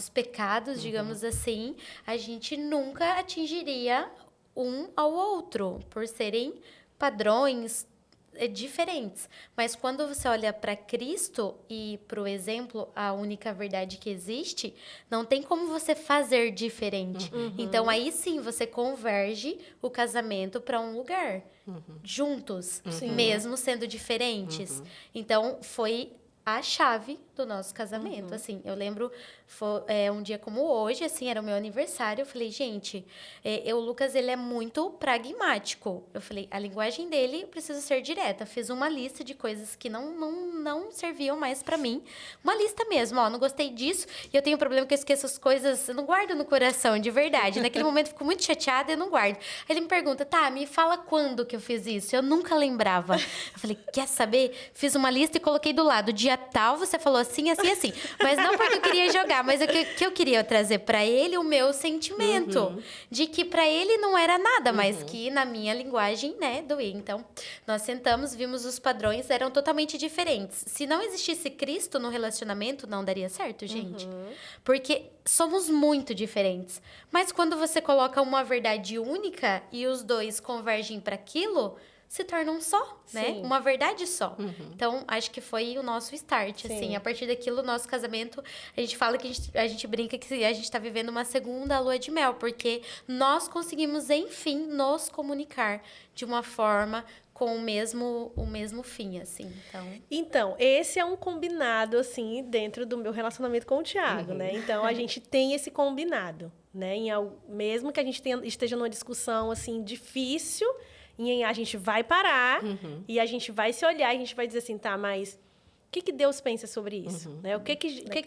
B: pecados, digamos assim, a gente nunca atingiria um ao outro, por serem padrões diferentes. Mas quando você olha para Cristo e para o exemplo, a única verdade que existe, não tem como você fazer diferente. Então, aí sim, você converge o casamento para um lugar, juntos, mesmo sendo diferentes. Então, foi a chave do nosso casamento. Assim, eu lembro um dia como hoje, assim, era o meu aniversário. Eu falei, gente, o Lucas, ele é muito pragmático. Eu falei, a linguagem dele precisa ser direta. Fiz uma lista de coisas que não serviam mais pra mim. Uma lista mesmo, ó, não gostei disso. E eu tenho um problema que eu esqueço as coisas, eu não guardo no coração, de verdade. Naquele momento eu fico muito chateada e eu não guardo. Aí ele me pergunta, tá, me fala quando que eu fiz isso. Eu nunca lembrava. Eu falei, quer saber? Fiz uma lista e coloquei do lado. Dia tal, você falou assim, assim, assim. Mas não porque eu queria jogar, mas o que eu queria trazer pra ele o meu sentimento. De que pra ele não era nada, mas que na minha linguagem, né, doía. Então, nós sentamos, vimos os padrões, eram totalmente diferentes. Se não existisse Cristo no relacionamento, não daria certo, gente. Porque somos muito diferentes. Mas quando você coloca uma verdade única e os dois convergem para aquilo, se torna um só, né?
A: Sim.
B: Uma verdade só. Então, acho que foi o nosso start,
A: Sim.
B: assim. A partir daquilo, nosso casamento, a gente fala que a gente brinca que a gente tá vivendo uma segunda lua de mel, porque nós conseguimos, enfim, nos comunicar de uma forma com o mesmo fim, assim.
A: Então, esse é um combinado, assim, dentro do meu relacionamento com o Thiago, né? Então, a gente tem esse combinado, né? Mesmo que a gente esteja numa discussão, assim, difícil, a gente vai parar e a gente vai se olhar e a gente vai dizer assim, tá, mas o que Deus pensa sobre isso? Né? O que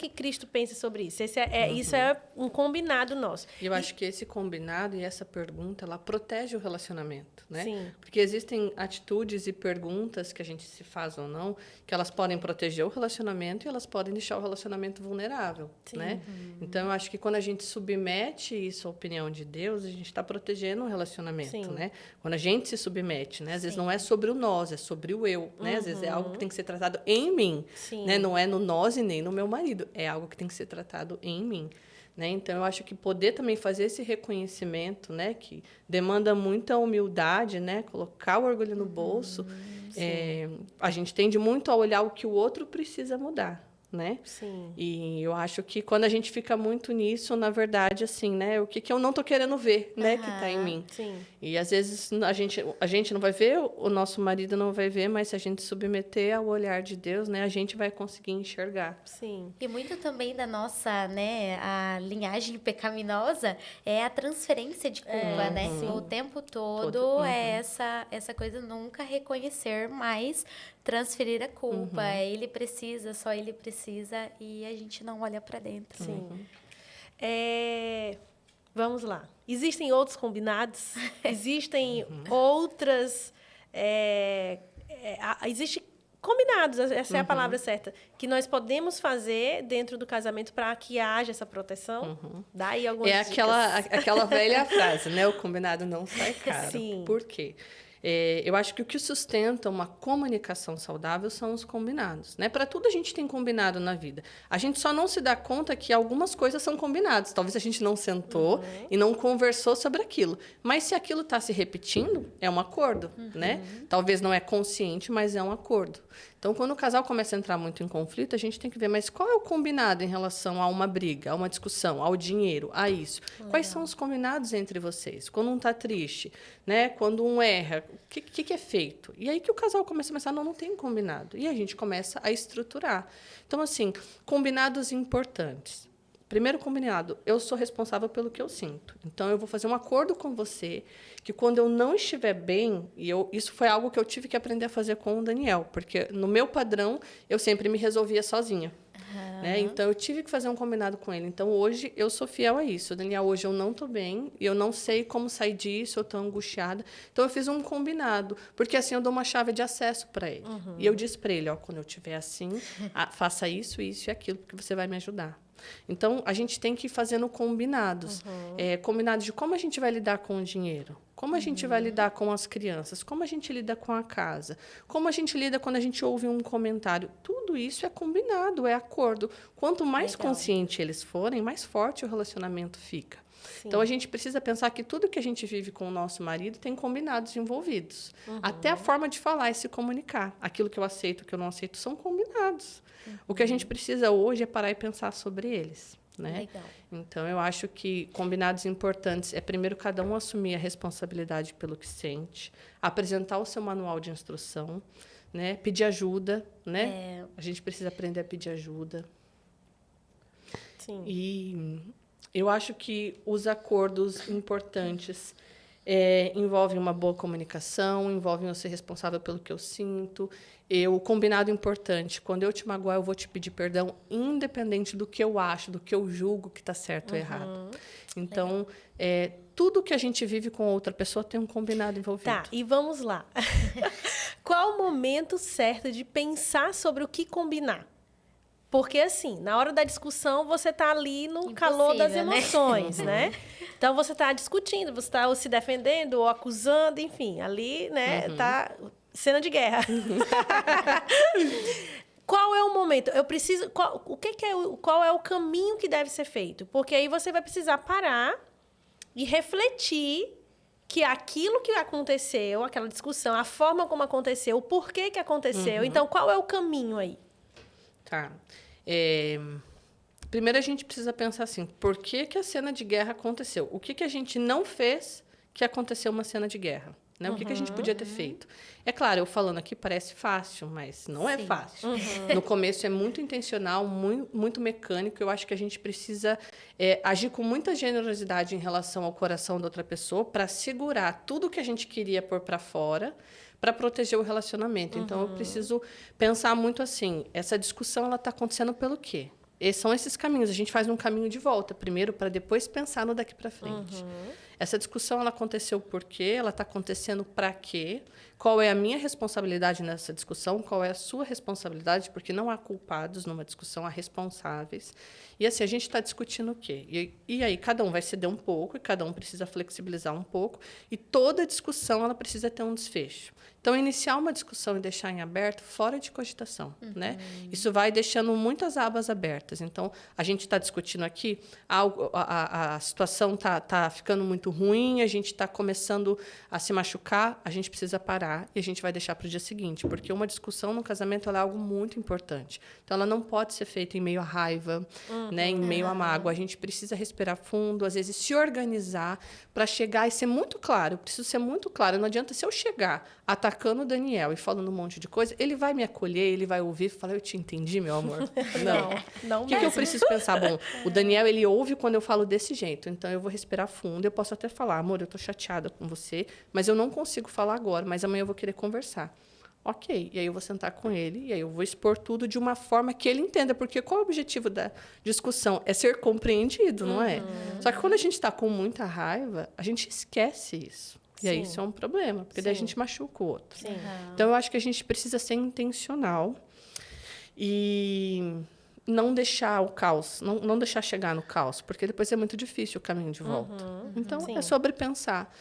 A: Cristo pensa sobre isso? Isso é um combinado nosso.
C: E eu acho que esse combinado e essa pergunta, ela protege o relacionamento, né?
A: Sim.
C: Porque existem atitudes e perguntas que a gente se faz ou não, que elas podem proteger o relacionamento e elas podem deixar o relacionamento vulnerável, né? Então, eu acho que quando a gente submete isso à opinião de Deus, a gente está protegendo o relacionamento,
A: Sim.
C: né? Quando a gente se submete, né? Às vezes não é sobre o nós, é sobre o eu, né? Às vezes é algo que tem que ser tratado em mim.
A: Sim.
C: Né? Não é no nós e nem no meu marido. É algo que tem que ser tratado em mim. Né? Então, eu acho que poder também fazer esse reconhecimento, né? Que demanda muita humildade, né? Colocar o orgulho no bolso. A gente tende muito a olhar o que o outro precisa mudar. Né?
A: Sim.
C: E eu acho que quando a gente fica muito nisso, na verdade, assim, né? O que eu não tô querendo ver, né? Que está em mim.
A: Sim.
C: E às vezes a gente não vai ver, o nosso marido não vai ver, mas se a gente submeter ao olhar de Deus, né? A gente vai conseguir enxergar.
A: Sim.
B: E muito também da nossa, né, a linhagem pecaminosa é a transferência de culpa, né? O tempo todo é essa coisa nunca reconhecer, mas transferir a culpa. Ele precisa, só ele precisa, e a gente não olha para dentro.
A: Sim. Vamos lá. Existem outros combinados? Existem outras... Existem combinados, essa é a palavra certa, que nós podemos fazer dentro do casamento para que haja essa proteção? Dá aí algumas dicas.
C: Aquela velha frase, né? O combinado não sai caro.
A: Sim.
C: Por quê? Eu acho que o que sustenta uma comunicação saudável são os combinados, né? Para tudo a gente tem combinado na vida. A gente só não se dá conta que algumas coisas são combinadas. Talvez a gente não sentou e não conversou sobre aquilo. Mas se aquilo está se repetindo, é um acordo, né? Talvez não é consciente, mas é um acordo. Então, quando o casal começa a entrar muito em conflito, a gente tem que ver, mas qual é o combinado em relação a uma briga, a uma discussão, ao dinheiro, a isso? Legal. Quais são os combinados entre vocês? Quando um está triste, né? Quando um erra, o que é feito? E aí que o casal começa a pensar, não tem combinado. E a gente começa a estruturar. Então, assim, combinados importantes. Primeiro combinado, eu sou responsável pelo que eu sinto. Então, eu vou fazer um acordo com você que quando eu não estiver bem, isso foi algo que eu tive que aprender a fazer com o Daniel, porque no meu padrão, eu sempre me resolvia sozinha. Né? Então, eu tive que fazer um combinado com ele. Então, hoje, eu sou fiel a isso. Daniel, hoje eu não estou bem, eu não sei como sair disso, eu estou angustiada. Então, eu fiz um combinado, porque assim eu dou uma chave de acesso para ele. E eu disse para ele, ó, quando eu estiver assim, faça isso, isso e aquilo, porque você vai me ajudar. Então, a gente tem que ir fazendo combinados. Combinados de como a gente vai lidar com o dinheiro, como a gente vai lidar com as crianças, como a gente lida com a casa, como a gente lida quando a gente ouve um comentário. Tudo isso é combinado, é acordo. Quanto mais consciente eles forem, mais forte o relacionamento fica. Sim. Então, a gente precisa pensar que tudo que a gente vive com o nosso marido tem combinados envolvidos. Até a forma de falar e se comunicar. Aquilo que eu aceito, o que eu não aceito, são combinados. O que a gente precisa hoje é parar e pensar sobre eles. Né?
B: Legal.
C: Então, eu acho que combinados importantes é, primeiro, cada um assumir a responsabilidade pelo que sente, apresentar o seu manual de instrução, né? Pedir ajuda. Né? A gente precisa aprender a pedir ajuda.
A: Sim.
C: E eu acho que os acordos importantes envolvem uma boa comunicação, envolvem eu ser responsável pelo que eu sinto. O combinado importante, quando eu te magoar, eu vou te pedir perdão, independente do que eu acho, do que eu julgo que está certo ou errado. Então, tudo que a gente vive com outra pessoa tem um combinado envolvido.
A: Tá, e vamos lá. Qual o momento certo de pensar sobre o que combinar? Porque, assim, na hora da discussão, você está ali no calor das emoções, né? Então, você está discutindo, você está se defendendo ou acusando, enfim, ali, né? Tá cena de guerra. Qual é o momento? Eu preciso... Qual é o caminho que deve ser feito? Porque aí você vai precisar parar e refletir que aquilo que aconteceu, aquela discussão, a forma como aconteceu, o porquê que aconteceu. Então, qual é o caminho aí?
C: Tá. Primeiro, a gente precisa pensar assim, por que a cena de guerra aconteceu? O que a gente não fez que aconteceu uma cena de guerra? Né? O que a gente podia ter feito? É claro, eu falando aqui parece fácil, mas não é fácil. No começo é muito intencional, muito mecânico. Eu acho que a gente precisa agir com muita generosidade em relação ao coração da outra pessoa para segurar tudo que a gente queria pôr para fora, para proteger o relacionamento. Então, eu preciso pensar muito assim, essa discussão ela está acontecendo pelo quê? São esses caminhos. A gente faz um caminho de volta, primeiro, para depois pensar no daqui para frente. Essa discussão ela aconteceu por quê? Ela está acontecendo para quê? Qual é a minha responsabilidade nessa discussão? Qual é a sua responsabilidade? Porque não há culpados numa discussão, há responsáveis. E assim, a gente está discutindo o quê? E aí, cada um vai ceder um pouco, e cada um precisa flexibilizar um pouco, e toda discussão ela precisa ter um desfecho. Então, iniciar uma discussão e deixar em aberto, fora de cogitação. Né? Isso vai deixando muitas abas abertas. Então, a gente está discutindo aqui, a situação está ficando muito ruim, a gente está começando a se machucar, a gente precisa parar e a gente vai deixar para o dia seguinte, porque uma discussão no casamento ela é algo muito importante. Então, ela não pode ser feita em meio à raiva, né, em meio à mágoa. A gente precisa respirar fundo, às vezes se organizar para chegar e ser muito claro. Eu preciso ser muito claro. Não adianta se eu chegar atacando o Daniel e falando um monte de coisa, ele vai me acolher, ele vai ouvir e falar, eu te entendi, meu amor. Não. O que eu preciso pensar? Bom, o Daniel, ele ouve quando eu falo desse jeito, então eu vou respirar fundo, eu posso até falar, amor, eu tô chateada com você, mas eu não consigo falar agora, mas amanhã eu vou querer conversar. Ok, e aí eu vou sentar com ele, e aí eu vou expor tudo de uma forma que ele entenda, porque qual é o objetivo da discussão? É ser compreendido, não é? Só que quando a gente está com muita raiva, a gente esquece isso. E aí isso é um problema, porque daí a gente machuca o outro. Então, eu acho que a gente precisa ser intencional e não deixar o caos, não deixar chegar no caos, porque depois é muito difícil o caminho de volta. Então, é sobre pensar.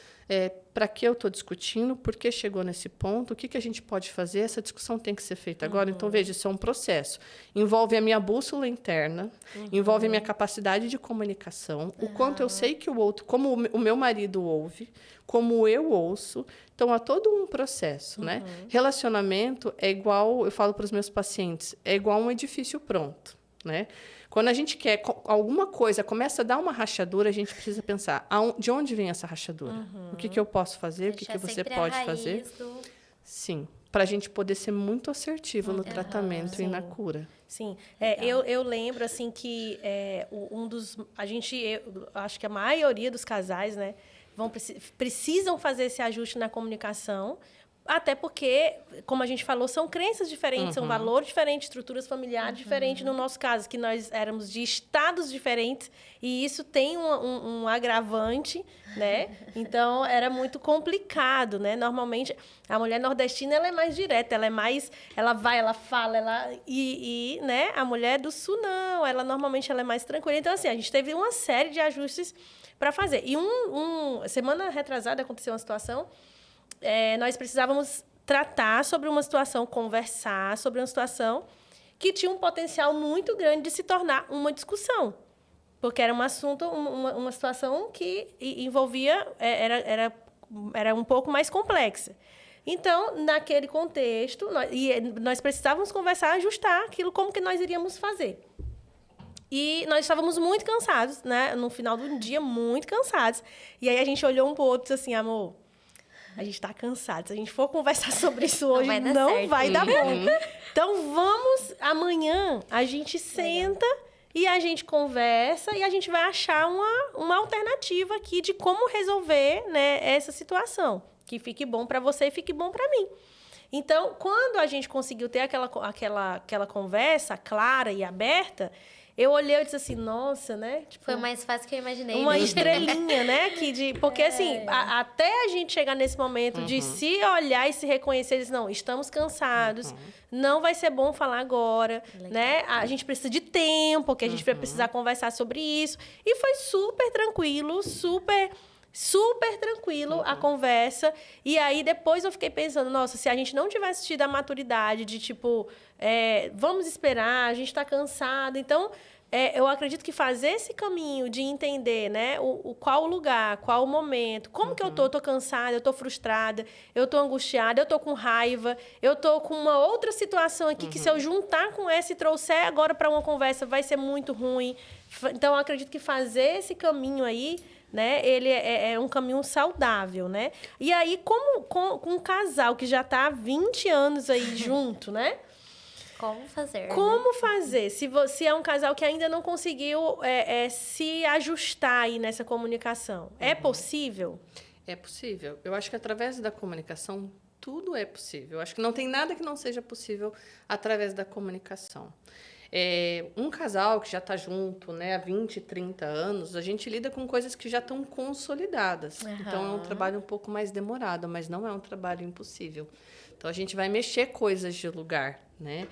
C: Para que eu estou discutindo, por que chegou nesse ponto, o que a gente pode fazer, essa discussão tem que ser feita agora. Então, veja, isso é um processo. Envolve a minha bússola interna, envolve a minha capacidade de comunicação, o quanto eu sei que o outro, como o meu marido ouve, como eu ouço. Então, há todo um processo. Né? Relacionamento é igual, eu falo para os meus pacientes, é igual um edifício pronto. Né? Quando a gente quer alguma coisa, começa a dar uma rachadura, a gente precisa pensar, de onde vem essa rachadura? O que eu posso fazer? O que você pode fazer? Sim, para a gente poder ser muito assertivo no tratamento e na cura.
A: Sim, eu lembro assim que eu acho que a maioria dos casais, né, precisam fazer esse ajuste na comunicação. Até porque, como a gente falou, são crenças diferentes, são valores diferentes, estruturas familiares diferentes. No nosso caso, que nós éramos de estados diferentes, e isso tem um agravante, né? Então, era muito complicado, né? Normalmente, a mulher nordestina ela é mais direta, ela vai, ela fala, né? A mulher do sul, não, normalmente ela é mais tranquila. Então, assim, a gente teve uma série de ajustes para fazer. E semana retrasada aconteceu uma situação. Nós precisávamos tratar sobre uma situação, conversar sobre uma situação que tinha um potencial muito grande de se tornar uma discussão. Porque era um assunto, uma situação que envolvia... Era um pouco mais complexa. Então, naquele contexto, nós precisávamos conversar, ajustar aquilo, como que nós iríamos fazer. E nós estávamos muito cansados, né? No final do dia, muito cansados. E aí, a gente olhou um para o outro e disse assim, amor... A gente está cansado. Se a gente for conversar sobre isso hoje, não vai dar bom. Então, amanhã, a gente senta e a gente conversa e a gente vai achar uma alternativa aqui de como resolver, né, essa situação. Que fique bom para você e fique bom para mim. Então, quando a gente conseguiu ter aquela conversa clara e aberta, eu olhei e disse assim, nossa, né? Tipo,
B: Foi mais fácil que eu imaginei.
A: uma
B: né?
A: estrelinha, né? Porque, assim, até a gente chegar nesse momento de se olhar e se reconhecer, dizer, não, estamos cansados, não vai ser bom falar agora, né? A gente precisa de tempo, que a gente vai precisar conversar sobre isso. E foi super tranquilo, super tranquilo a conversa. E aí, depois eu fiquei pensando, nossa, se a gente não tivesse tido a maturidade de, tipo, vamos esperar, a gente está cansado. Então, eu acredito que fazer esse caminho de entender, né, qual o lugar, qual o momento, como que eu tô? Eu tô cansada, eu tô frustrada, eu tô angustiada, eu tô com raiva, eu tô com uma outra situação aqui que se eu juntar com essa e trouxer agora para uma conversa vai ser muito ruim. Então, eu acredito que fazer esse caminho aí, né, ele é um caminho saudável, né? E aí, com um casal que já está há 20 anos aí junto, né?
B: Como fazer?
A: Como fazer? Se é um casal que ainda não conseguiu se ajustar aí nessa comunicação, é possível?
C: É possível. Eu acho que através da comunicação, tudo é possível. Eu acho que não tem nada que não seja possível através da comunicação. Um casal que já está junto, né, há 20, 30 anos, a gente lida com coisas que já estão consolidadas. Então, é um trabalho um pouco mais demorado, mas não é um trabalho impossível. Então, a gente vai mexer coisas de lugar, né?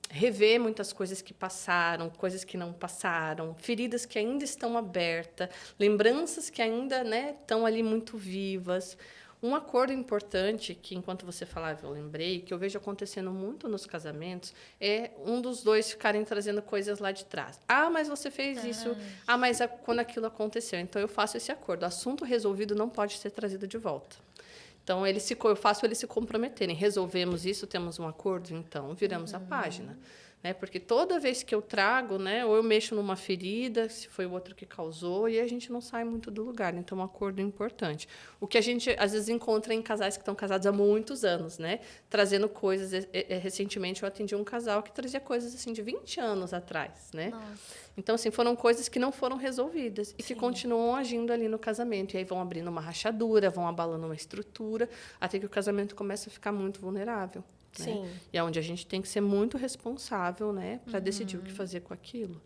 C: Rever muitas coisas que passaram, coisas que não passaram, feridas que ainda estão abertas, lembranças que ainda, né, estão ali muito vivas. Um acordo importante, que enquanto você falava eu lembrei, que eu vejo acontecendo muito nos casamentos, é um dos dois ficarem trazendo coisas lá de trás. Ah, mas você fez isso. Ah, mas quando aquilo aconteceu. Então, eu faço esse acordo. Assunto resolvido não pode ser trazido de volta. Então, eu faço eles se comprometerem. Resolvemos isso, temos um acordo, então viramos a página. Né? Porque toda vez que eu trago, né, ou eu mexo numa ferida, se foi o outro que causou, e a gente não sai muito do lugar. Então, um acordo importante. O que a gente, às vezes, encontra em casais que estão casados há muitos anos, né? Trazendo coisas... Recentemente, eu atendi um casal que trazia coisas assim, de 20 anos atrás. Né?
B: Nossa.
C: Então, assim, foram coisas que não foram resolvidas e que continuam agindo ali no casamento. E aí vão abrindo uma rachadura, vão abalando uma estrutura, até que o casamento começa a ficar muito vulnerável.
A: Sim.
C: Né? E é onde a gente tem que ser muito responsável, né, para decidir o que fazer com aquilo.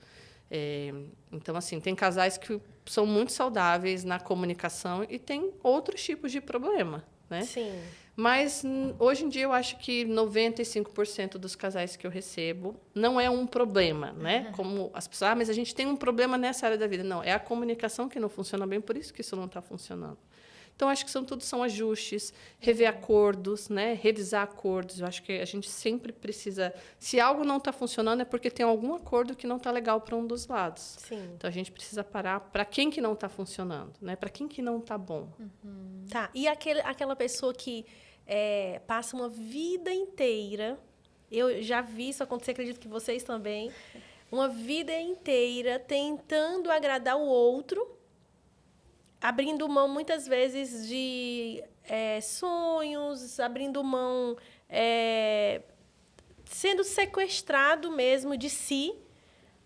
C: Então, assim, tem casais que são muito saudáveis na comunicação e tem outros tipos de problema, né?
A: Sim.
C: Mas, hoje em dia, eu acho que 95% dos casais que eu recebo não é um problema, né? Como as pessoas, mas a gente tem um problema nessa área da vida. Não, é a comunicação que não funciona bem, por isso que isso não está funcionando. Então, acho que são ajustes, rever acordos, né? Revisar acordos. Eu acho que a gente sempre precisa... Se algo não está funcionando, é porque tem algum acordo que não está legal para um dos lados.
A: Sim.
C: Então, a gente precisa parar para quem que não está funcionando, né? Para quem que não está bom.
A: Tá. E aquela pessoa que passa uma vida inteira... Eu já vi isso acontecer, acredito que vocês também. Uma vida inteira tentando agradar o outro, abrindo mão, muitas vezes, de sonhos, abrindo mão, sendo sequestrado mesmo de si,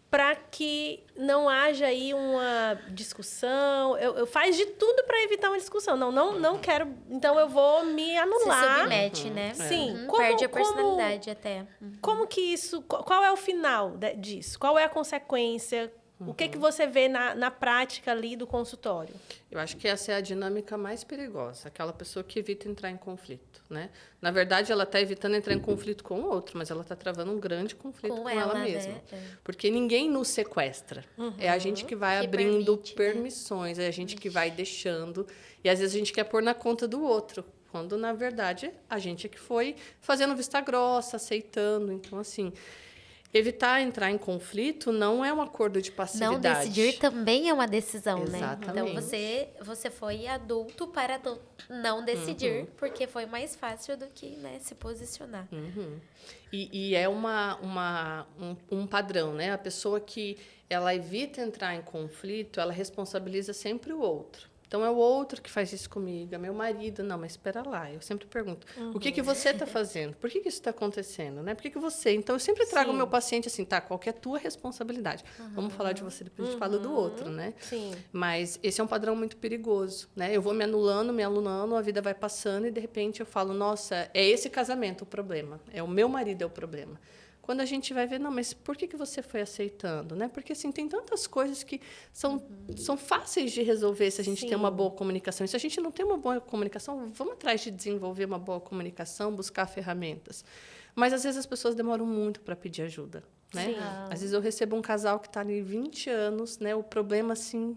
A: para que não haja aí uma discussão. Eu faço de tudo para evitar uma discussão. Não quero, então eu vou me anular.
B: Se submete, né?
A: Sim.
B: Perde a personalidade até.
A: Como que isso... Qual é o final disso? Qual é a consequência? O que você vê na prática ali do consultório?
C: Eu acho que essa é a dinâmica mais perigosa, aquela pessoa que evita entrar em conflito, né? Na verdade, ela está evitando entrar em conflito com o outro, mas ela está travando um grande conflito com ela mesma. Né? Porque ninguém nos sequestra. É a gente que vai abrindo permissões, é a gente que vai deixando. E, às vezes, a gente quer pôr na conta do outro, quando, na verdade, a gente é que foi fazendo vista grossa, aceitando. Então, assim... Evitar entrar em conflito não é um acordo de passividade.
B: Não decidir também é uma decisão,
C: Exatamente.
B: né? Então, você foi adulto para não decidir, porque foi mais fácil do que, né, se posicionar.
C: E é um padrão, né? A pessoa que ela evita entrar em conflito, ela responsabiliza sempre o outro. Então, é o outro que faz isso comigo, é meu marido. Não, mas espera lá. Eu sempre pergunto, o que você está fazendo? Por que isso está acontecendo? Né? Por que você... Então, eu sempre trago o meu paciente assim, tá, qual que é a tua responsabilidade? Vamos falar de você, depois a gente fala do outro, né?
A: Sim.
C: Mas esse é um padrão muito perigoso, né? Eu vou me anulando, a vida vai passando e, de repente, eu falo, nossa, é esse casamento o problema, é o meu marido é o problema. Quando a gente vai ver, não, mas por que você foi aceitando, né? Porque, assim, tem tantas coisas que são fáceis de resolver se a gente tem uma boa comunicação. E se a gente não tem uma boa comunicação, vamos atrás de desenvolver uma boa comunicação, buscar ferramentas. Mas, às vezes, as pessoas demoram muito para pedir ajuda, né?
A: Sim.
C: Às vezes, eu recebo um casal que está ali 20 anos, né? O problema, assim,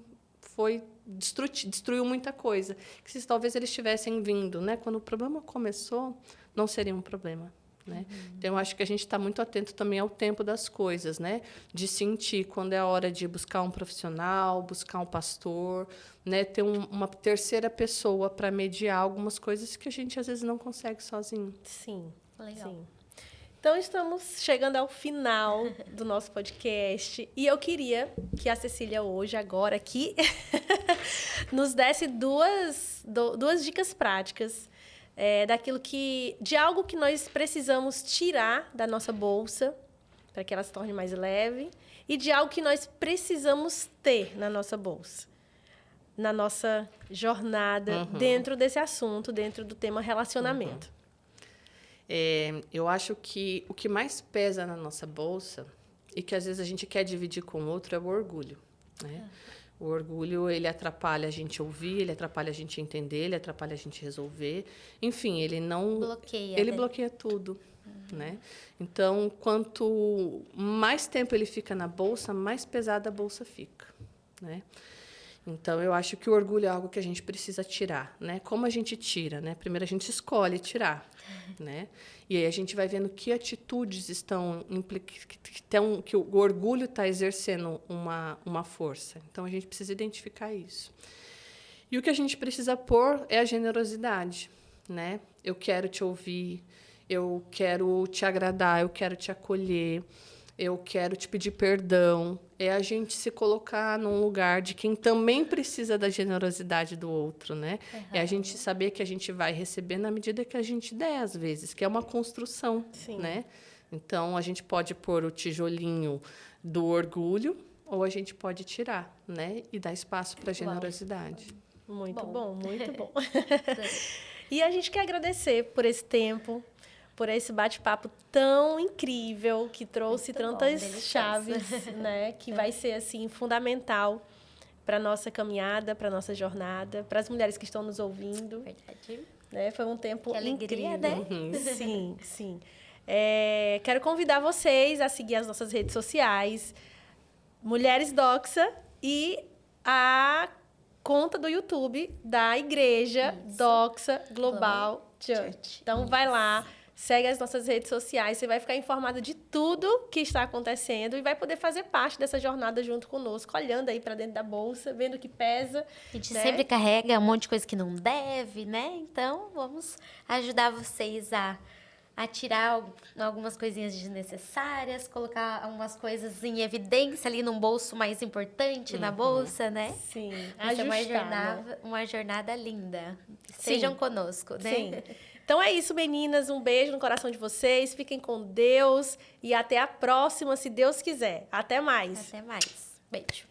C: destruiu muita coisa. Que se talvez eles tivessem vindo, né? Quando o problema começou, não seria um problema. Né? Então, eu acho que a gente está muito atento também ao tempo das coisas, né? De sentir quando é a hora de buscar um profissional, buscar um pastor, né? Ter uma terceira pessoa para mediar algumas coisas que a gente, às vezes, não consegue sozinho.
A: Sim.
B: Legal.
A: Sim. Então, estamos chegando ao final do nosso podcast. E eu queria que a Cecília hoje, agora aqui, nos desse duas dicas práticas de algo que nós precisamos tirar da nossa bolsa para que ela se torne mais leve e de algo que nós precisamos ter na nossa bolsa, na nossa jornada dentro desse assunto, dentro do tema relacionamento.
C: Eu acho que o que mais pesa na nossa bolsa e que às vezes a gente quer dividir com o outro é o orgulho, né? O orgulho, ele atrapalha a gente ouvir, ele atrapalha a gente entender, ele atrapalha a gente resolver. Enfim, ele não...
B: Bloqueia.
C: Ele bloqueia tudo, né? Então, quanto mais tempo ele fica na bolsa, mais pesada a bolsa fica, né? Então, eu acho que o orgulho é algo que a gente precisa tirar, né? Como a gente tira, né? Primeiro, a gente escolhe tirar, né? E aí a gente vai vendo que atitudes estão que o orgulho está exercendo uma força. Então, a gente precisa identificar isso. E o que a gente precisa pôr é a generosidade, né? Eu quero te ouvir, eu quero te agradar, eu quero te acolher, eu quero te pedir perdão. É a gente se colocar num lugar de quem também precisa da generosidade do outro, né? É a gente saber que a gente vai receber na medida que a gente der, às vezes, que é uma construção, né? Então, a gente pode pôr o tijolinho do orgulho ou a gente pode tirar, né? E dar espaço para a generosidade.
A: Muito bom, muito bom. E a gente quer agradecer por esse tempo, por esse bate-papo tão incrível, que trouxe tantas chaves, né? Que vai ser, assim, fundamental para a nossa caminhada, para a nossa jornada, para as mulheres que estão nos ouvindo.
B: Verdade.
A: Né? Foi um tempo
B: que alegria,
A: incrível.
B: Né?
A: Sim, sim. Quero convidar vocês a seguir as nossas redes sociais, Mulheres Doxa, e a conta do YouTube da Igreja Doxa Global Church. Então, vai lá. Segue as nossas redes sociais, você vai ficar informado de tudo que está acontecendo e vai poder fazer parte dessa jornada junto conosco, olhando aí para dentro da bolsa, vendo o que pesa.
B: A gente
A: né?
B: sempre carrega um monte de coisa que não deve, né? Então, vamos ajudar vocês a tirar algumas coisinhas desnecessárias, colocar algumas coisas em evidência ali num bolso mais importante na bolsa, né?
A: Sim,
B: Vai ser
A: ajustar,
B: uma jornada linda. Estejam conosco, né?
A: Sim. Então é isso, meninas. Um beijo no coração de vocês. Fiquem com Deus. E até a próxima, se Deus quiser. Até mais.
B: Até mais. Beijo.